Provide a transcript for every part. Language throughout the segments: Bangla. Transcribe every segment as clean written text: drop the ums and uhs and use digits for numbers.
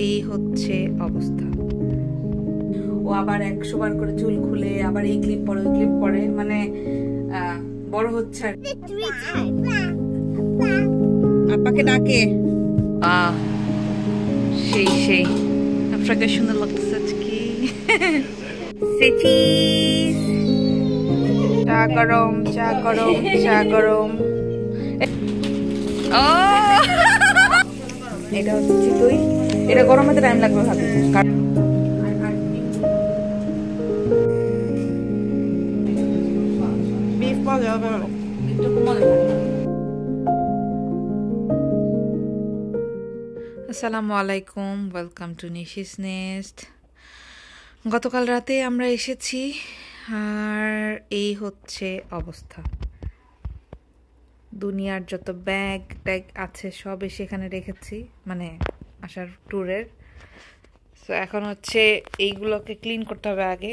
এই হচ্ছে অবস্থা। ও আবার 100 বার করে চুল খুলে আবার এই ক্লিপ পরে ওই ক্লিপ পরে, মানে বড় হচ্ছে আর আপাকে ডাকে। সেই আপনাকে সুন্দর লাগতেছে আজকে। চা গরম চা গরম চা গরম। এটা হচ্ছে চিতই, এটা গরম হতে টাইম লাগবে ভাবি। বিফ পাওয়া যাবে, একটু কমানো। আসসালামু আলাইকুম, ওয়েলকাম টু নিশিস নেস্ট। গতকাল রাতে আমরা এসেছি আর এই হচ্ছে অবস্থা। দুনিয়ার যত ব্যাগ ট্যাগ আছে সব এসে এখানে রেখেছি, মানে আসার ট্যুরের। তো এখন হচ্ছে এইগুলোকে ক্লিন করতে হবে আগে।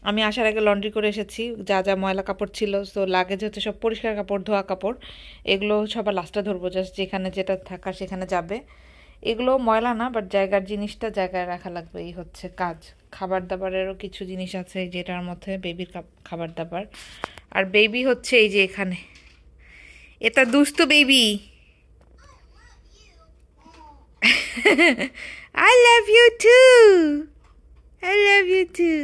আমি আসার আগে লন্ড্রি করে এসেছি, যা যা ময়লা কাপড় ছিল। তো লাগেজ হচ্ছে সব পরিষ্কার কাপড়, ধোয়া কাপড়। এগুলো সবার লাস্টে ধরবো, জাস্ট যেখানে যেটা থাকা সেখানে যাবে। এগুলো ময়লা না, বাট জায়গার জিনিসটা জায়গায় রাখা লাগবে, এই হচ্ছে কাজ। খাবার দাবারেরও কিছু জিনিস আছে যেটার মধ্যে বেবির খাবার দাবার। আর বেবি হচ্ছে এই যে এখানে, এটা দুষ্টু baby. I love you too. I love you too.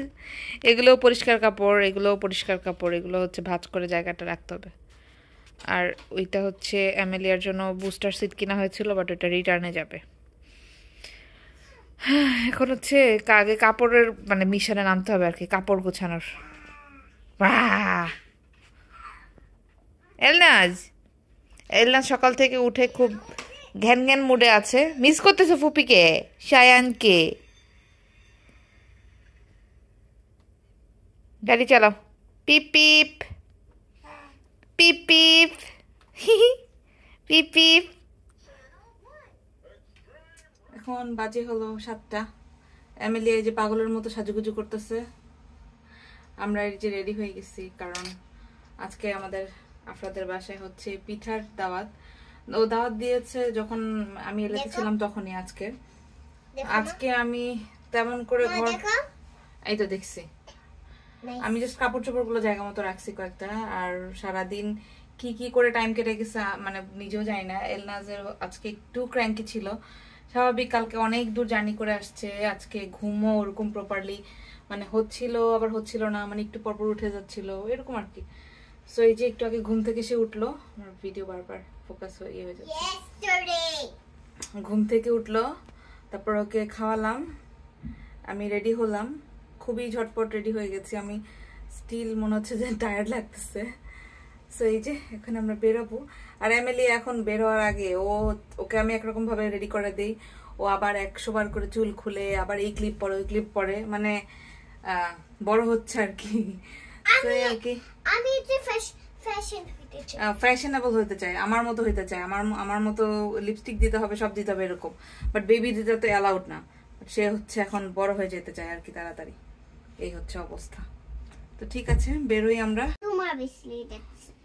এগুলো পরিষ্কার কাপড়, এগুলো পরিষ্কার কাপড়, এগুলো হচ্ছে ভাঁজ করে জায়গাটা রাখতে হবে। আর ওইটা হচ্ছে অ্যামেলিয়ার জন্য বুস্টার সিট কিনা হয়েছিল, বাট ওইটা রিটার্নে যাবে। এখন হচ্ছে আগে কাপড়ের মানে মিশনে নামতে হবে আর কি, কাপড় গোছানোর। এলনাজ সকাল থেকে উঠে খুব ঘ্যান ঘ্যান মুডে আছে। মিস করতেছে ফুপিকে, শায়ানকে। গাড়ি চালাও। পিপ পিপ পিপ পিপ পিপ পিপ। এখন বাজে হলো 7টা। এমিলি এই যে পাগলের মতো সাজুগুজু করতেছে। আমরা এই যে রেডি হয়ে গেছি, কারণ আজকে আমাদের আফরাদের বাসায় হচ্ছে পিঠার দাওয়াত। ও দাওয়াত দিয়েছে যখন আমি এলাকায় ছিলাম তখনই। আজকে আমি তেমন করে ঘর, এই তো দেখছি, আমি জাস্ট কাপড় চোপড় গুলো জায়গা মতো রাখছি কয়েকটা। আর সারাদিন কি কি করে টাইম কেটে গেছে মানে নিজেও জানি না। এলনাজের আজকে একটু ক্র্যাঙ্কি ছিল, স্বাভাবিক। কালকে অনেক দূর জার্নি করে আসছে। আজকে ঘুমও ওরকম প্রপারলি মানে হচ্ছিল, আবার হচ্ছিল না, মানে একটু পরপর উঠে যাচ্ছিল এরকম আর কি। সো এই যে একটু আগে ঘুম থেকে সে উঠলো, আমার ভিডিও বারবার ফোকাস হয়ে যাচ্ছে। ঘুম থেকে উঠলো, তারপর ওকে খাওয়ালাম, আমি রেডি হলাম। খুবই ঝটপট রেডি হয়ে গেছি আমি, স্টিল মনে হচ্ছে যে টায়ার্ড লাগতেছে। সো এই যে এখন আমরা বেরোবো। আর এমিলি এখন বের হওয়ার আগে ওকে আমি একরকম ভাবে রেডি করে দিই, ও আবার 100 বার করে চুল খুলে আবার এই ক্লিপ পরে ওই ক্লিপ পরে, মানে বড় হচ্ছে আর কি। ফ্যাশনেবল হতে চাই, আমার মতো হইতে চাই, আমার মতো লিপস্টিক দিতে হবে, সব দিতে হবে এরকম। বাট বেবি দিতে তো অ্যালাউড না। সে হচ্ছে এখন বড় হয়ে যেতে চায় আর কি তাড়াতাড়ি। এই হচ্ছে অবস্থা। তো ঠিক আছে, বেরোই আমরা।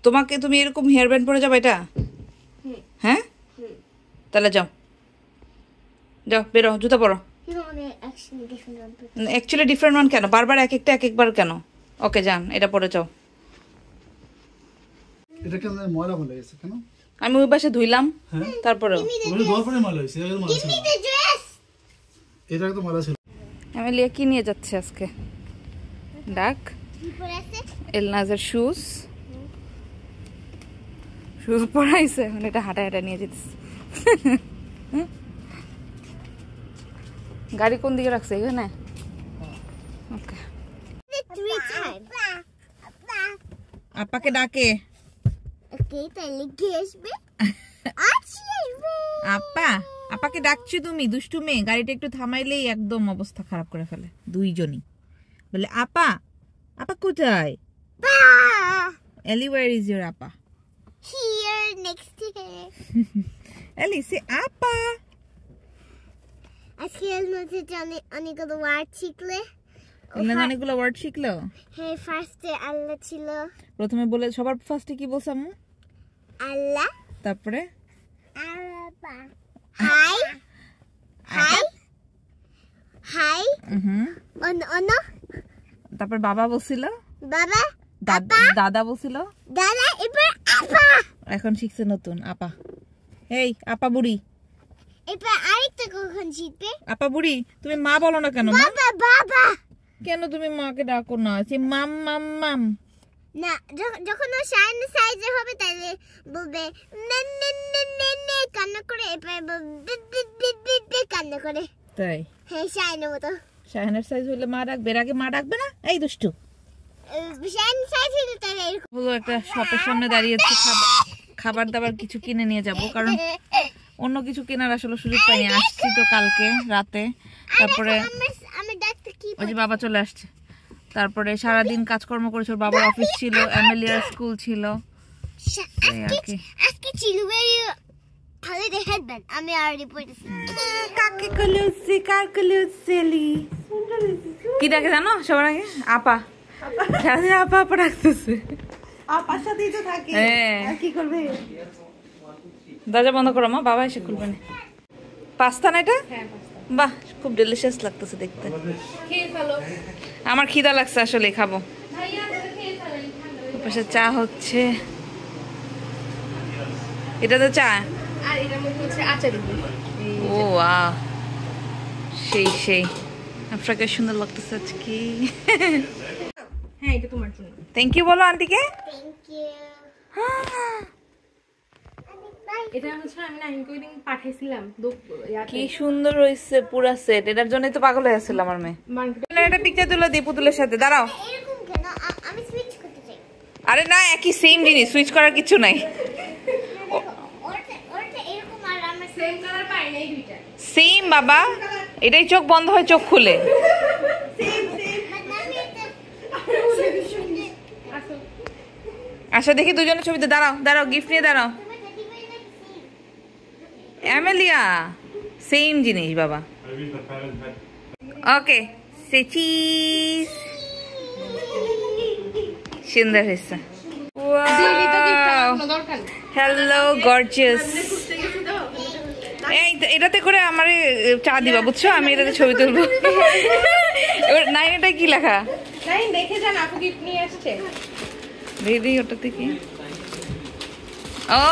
তোমাকে তুমি এরকম হেয়ার ব্যান্ড পরে যাবে এটা? হ্যাঁ, তাহলে যাও যাও, বেরো, জুতা পরো। অ্যাকচুয়ালি ডিফারেন্ট ওয়ান কেন বারবার এক একবার কেন? ওকে যান, এটা পরে যাও। এটা কেন ময়লা হয়ে গেছে কেন? আমি ওই পাশে ধুইলাম, তারপরে এটা একদম ময়লা ছিল। এমিলিয়া কি নিয়ে যাচ্ছে আজকে? ডাক এলনাজের শুজ পরাইছে, এখন এটা হাঁটা হাঁটা নিয়ে যেতেছে। গাড়ি কোন দিকে রাখছে? এখানে। ওকে, আপাকে ডাকে। আপা, আপাকে ডাকছি তুমি? দুষ্টু মেয়ে, গাড়িটা একটু থামাইলেই একদম অবস্থা খারাপ করে ফেলে দুইজনই। বলে আপা, আপা কোথায়? Ellie, where is your appa? Here, next to her. Ellie, say appa. আজকে এলনাজে অনেকগুলো ওয়ার্ড শিখলে। অনেকগুলো ওয়ার্ড শিখলো। হ্যাঁ, ফার্স্টে আল্লাহ ছিল। প্রথমে বলে, সবার ফার্স্টে কি বলছ আম্মু? আল্লাহ। তারপরে আল্লাহ। হাই হাই অন্য তারপর বাবা বলছিল, বাবা দাদা বলছিল, দাদা, এবার আপা, এখন শিখছে নতুন আপা। এই আপা বুড়ি, এবার আরেকটা কখন শিখবে? আপা বুড়ি, তুমি মা বলো না কেন? মা বাবা বাবা কেন তুমি মাকে ডাকো না? সে মাম মাম মাম। না, যখন ও শাইনের সাইজে হবে তাহলে বলবে নে নে নে নে নে কান্না করে, এবার বলবে কান্না করে। তাই? হ্যাঁ, শাইনের মতো। শাহিনের সাইজ হলে মা ডাকবে, এর আগে মা ডাকবে না? এই দুষ্টু। শাইনের সাইজ হলে তাহলে এরকম হলো একটা শপের সামনে দাঁড়িয়েছি, খাবার দাবার কিছু কিনে নিয়ে যাব, কারণ অন্য কিছু কেনার আসলে সুযোগ পাইনি। আসছি তো কালকে রাতে, তারপরে আমি ডাকতে কি ওই যে বাবা চলে আসছে, তারপরে সারাদিন কাজকর্ম করেছে, ওর বাবার অফিস ছিল, এমএলএর স্কুল ছিল, এই আর কি। আজকে চিলুবেরি ভালো দেখাবেন, আমি অলরেডি পড়েছি। কাকে কলুসি কার কলুসিলি কি ডাকে জানো সবার আগে? আপা। সারাদিন আপা আপা ডাকতেছে। আপার সাথেই তো থাকি, হ্যাঁ, আর কি করবে? দরজা বন্ধ করো মা, বাবা এসে খুলবে না। পাস্তা না এটা? বাহ, খুব ডেলিশিয়াস লাগতেছে দেখতে। আমার খিদা লাগছে আসলে, খাবো। পাশে চা হচ্ছে, এটা তো চা। আর এটার মধ্যে হচ্ছে আচার দিব। ও ওয়াও, সেই সেই। আপনাকে সুন্দর লাগতেছে আজকে। হ্যাঁ, এটা তোমার জন্য। থ্যাংক ইউ বলো আন্টিকে। Thank you. এটা হচ্ছে আমি নাইনকে ওই দিন পাঠাইছিলাম কি সুন্দর হয়েছে পুরা সেট। এটার জন্যই তো পাগল হয়ে আসছিল আমার মেয়ে। মার্কেটে। একটা পিকচার তুলে দিই পুতুলের সাথে, দাঁড়াও। এরকম কেন? আমি সুইচ করতে চাই। আরে না, একই সেম জিনিস, সুইচ করার কিছু নাই। ওরটা এরকম আর আমার সেম কালার পাই নাই দুইটা। সেম বাবা, এটাই চোখ বন্ধ হয় চোখ খুলে। আচ্ছা দেখি দুজনের ছবিতে, দাঁড়াও দাঁড়াও, গিফট নিয়ে দাঁড়াও। অ্যামেলিয়া, সেম জিনিস বাবা। ওকে, সে চিজ। সুন্দর হয়েছে। Hello gorgeous. এই এটাতে করে আমার চা দিবা, বুঝছো? আমি এটাতে ছবি তুলবো। এবার নাইন, এটা কি লেখা? নাইন দেখে যান, আপু গিফট নিয়ে আসছে। দিদি ওটাতে কি? ও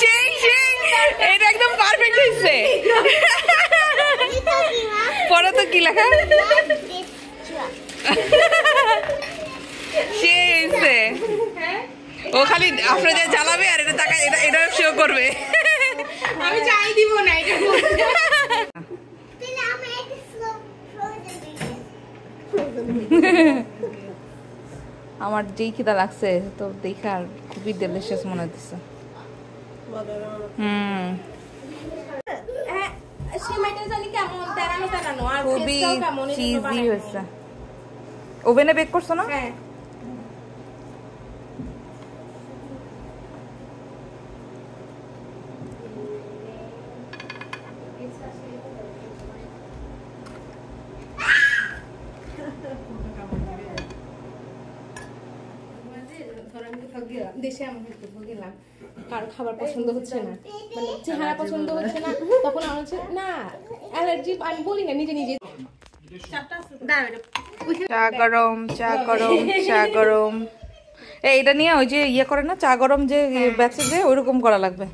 সেই সেই, এটা একদম পারফেক্ট হয়েছে। পরে তো কি লেখা? সেই হয়েছে। ও খালি আপনাদের জ্বালাবে আর এটা টাকা, এটা শো করবে। আমি চাই দিব না এটা। তাহলে আমি একটা স্লো ফ্রোজেন আমার যেই খিদা লাগছে তো দেখে আর খুবই ডেলিশিয়াস মনে হচ্ছে। সেমাইটা জানি কেমন তেরানো তেরানো, আর খুবই টেস্টটাও কেমন, এই জন্য চিজি বানাই। হয়েছে। ওভেনে বেক করছো না? হ্যাঁ। দেশে এমন গেলাম, কারো খাবার পছন্দ হচ্ছে না, মানে চেহারা পছন্দ হচ্ছে না, তখন আমার হচ্ছে না অ্যালার্জি, আমি বলি না নিজে নিজে। চা গরম, চা গরম, চা গরম। এইটা নিয়ে ওই যে ইয়ে করে না, চা গরম যে ব্যাচে যে ওইরকম করা লাগবে।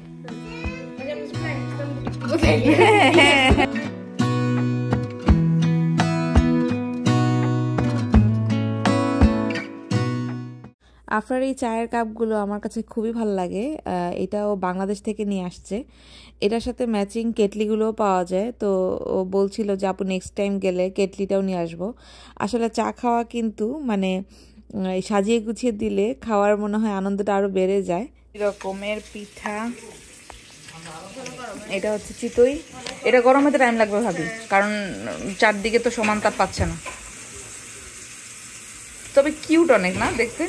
আফরার এই চায়ের কাপগুলো আমার কাছে খুবই ভালো লাগে। এটাও বাংলাদেশ থেকে নিয়ে আসছে। এটার সাথে ম্যাচিং কেটলিগুলোও পাওয়া যায়। তো ও বলছিল যে আপু নেক্সট টাইম গেলে কেটলিটাও নিয়ে আসবো। আসলে চা খাওয়া কিন্তু মানে সাজিয়ে গুছিয়ে দিলে খাওয়ার মনে হয় আনন্দটা আরও বেড়ে যায়। এরকমের পিঠা, এটা হচ্ছে চিতই। এটা গরম হতে টাইম লাগবে ভাবি, কারণ চারদিকে তো সমান তাপ পাচ্ছে না। তবে কিউট অনেক না দেখতে।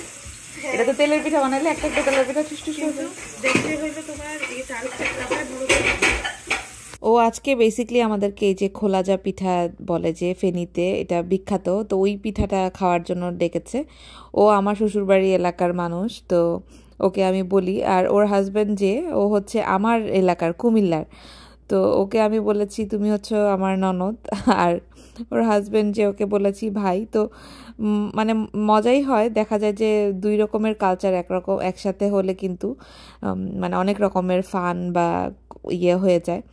এটা তো তেলের পিঠা বানাইলে একটা একটা তেলের পিঠা টুস হবে। ও আজকে বেসিক্যালি আমাদেরকে এই যে খোলাজা পিঠা বলে যে ফেনীতে, এটা বিখ্যাত, তো ওই পিঠাটা খাওয়ার জন্য ডেকেছে। ও আমার শ্বশুরবাড়ি এলাকার মানুষ, তো ওকে আমি বলি। আর ওর হাজব্যান্ড যে, ও হচ্ছে আমার এলাকার কুমিল্লার। তো ওকে আমি বলেছি তুমি হচ্ছে আমার ননদ, আর ওর হাজবেন্ড যে ওকে বলেছি ভাই। তো মানে মজাই হয়, দেখা যায় যে দুই রকমের কালচার একরকম একসাথে হলে কিন্তু মানে অনেক রকমের ফান বা ইয়ে হয়ে যায়।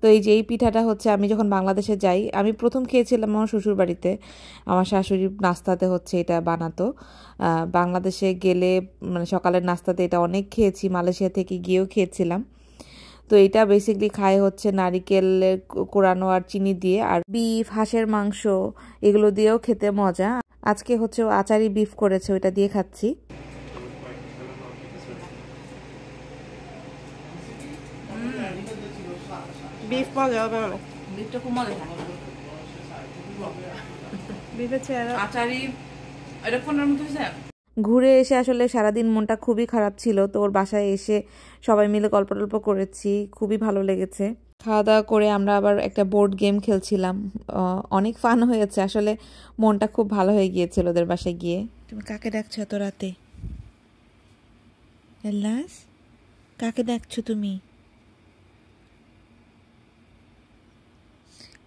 তো এই যে এই পিঠাটা হচ্ছে আমি যখন বাংলাদেশে যাই, আমি প্রথম খেয়েছিলাম আমার শ্বশুর বাড়িতে, আমার শাশুড়ি নাস্তাতে হচ্ছে এটা বানাতো। বাংলাদেশে গেলে মানে সকালের নাস্তাতে এটা অনেক খেয়েছি, মালয়েশিয়া থেকে গিয়েও খেয়েছিলাম। তো এটা বেসিকলি খায় হচ্ছে নারিকেলের কোরানো আর চিনি দিয়ে, আর বিফ, হাঁসের মাংস এগুলো দিয়েও খেতে মজা। আজকে হচ্ছে আচারি বিফ করেছে, ওইটা দিয়ে খাচ্ছি। বিফ মজা হবে অনেক। বিফটা খুব মজা, বিফের চেহারা আচারি এটা কোনের মতো হয়েছে। ঘুরে এসে আসলে সারাদিন মনটা খুবই খারাপ ছিল, তো ওর বাসায় এসে সবাই মিলে গল্প টল্প করেছি, খুবই ভালো লেগেছে। খাওয়া দাওয়া করে আমরা আবার একটা বোর্ড গেম খেলছিলাম, অনেক ফান হয়েছে, আসলে মনটা খুব ভালো হয়ে গিয়েছিল ওদের বাসায় গিয়ে। তুমি কাকে ডাকছো এত রাতে? এল্লাস, কাকে ডাকছো তুমি?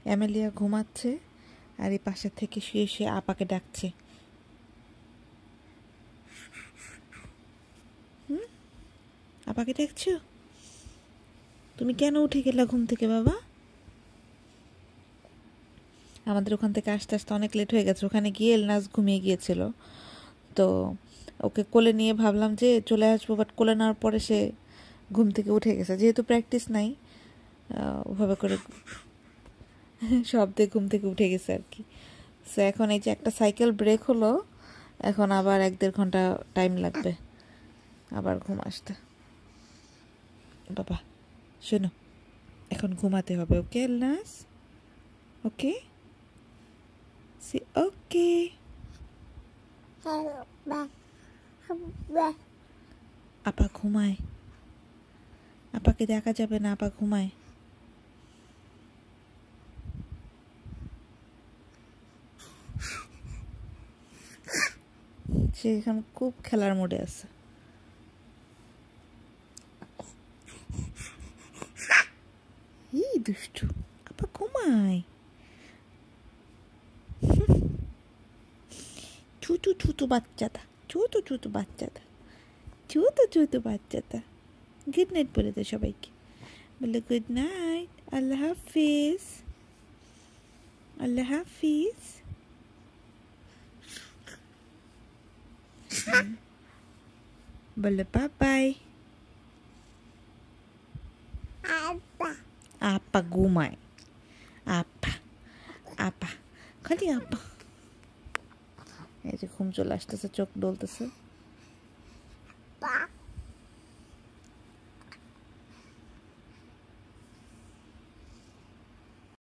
অ্যামেলিয়া ঘুমাচ্ছে, আর এই পাশে থেকে শুয়ে শুয়ে আপাকে ডাকছে। আপাকে দেখছো? তুমি কেন উঠে গেলা ঘুম থেকে বাবা? আমাদের ওখান থেকে আসতে আসতে অনেক লেট হয়ে গেছে, ওখানে গিয়ে এলনাস ঘুমিয়ে গিয়েছিল। তো ওকে কোলে নিয়ে ভাবলাম যে চলে আসবো, বাট কোলে নেওয়ার পরে সে ঘুম থেকে উঠে গেছে, যেহেতু প্র্যাকটিস নাই ওভাবে করে শব্দে ঘুম থেকে উঠে গেছে আর কি। সো এখন এই যে একটা সাইকেল ব্রেক হলো, এখন আবার 1-1.5 ঘন্টা টাইম লাগবে আবার ঘুম আসতে। বাবা শোনো, এখন ঘুমাতে হবে, ওকে এলনাস? ওকে সি ওকে। আপা ঘুমায়, আপাকে দেখা যাবে না, আপা ঘুমায়। সে এখন খুব খেলার মোডে আছে। এই দুষ্টু, আপা ঘুমায়। ছোট ছোট বাচ্চাটা, ছোট ছোট বাচ্চাটা, ছোট ছোট বাচ্চাটা। গুড নাইট বলে দে সবাইকে, বলে গুড নাইট, আল্লাহ হাফিজ, আল্লাহ হাফিজ। বলে বাই বাই। আপা ঘুমায়, আপা আপা খালি আপা। এই যে ঘুম চলে আসতেছে, চোখ ডলতেছে।